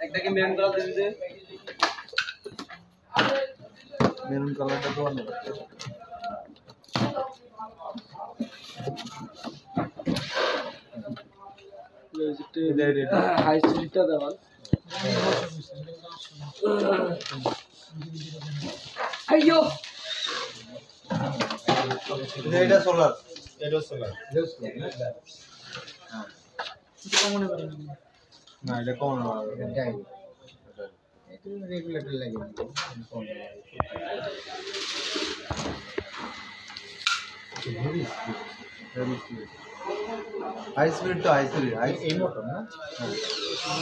একটা কি maroon colour দিন দে, মেরুন কালারটা তো অন্য হাই স্পিডটা দেওয়া আইয়ো এটা সোলার, এটা সোলার না এটা কমন যাই এটা রেগুলেটর লাগে হাই স্পিড তো হাই স্পিড এই মোটর না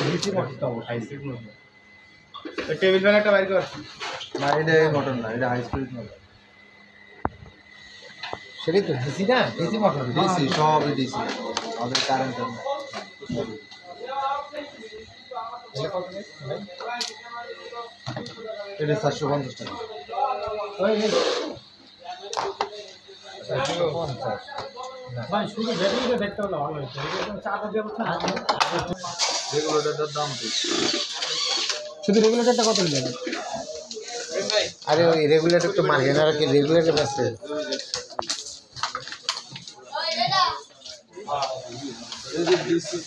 ডিসি মোটর তো high speed motor table fan একটা বাইর কর না এটা মোটর না, এটা হাই স্পিড মোটর। সেটাই তো ডিসি না ডিসি মোটর ডিসি সব ডিসি, আমাদের কারেন্ট না। এটা 450 টাকা। ওই নে ভাই শুধু ব্যাটারিটা দেখতে হলো ভালো হতো এরকম চার্জার ব্যবস্থা রেগুলেটরটার দাম তো শুধু রেগুলেটরটা কত নেবে আরে ওই রেগুলেটর তো মার্কেট আর কি রেগুলেটর আছে এই যে ডিসি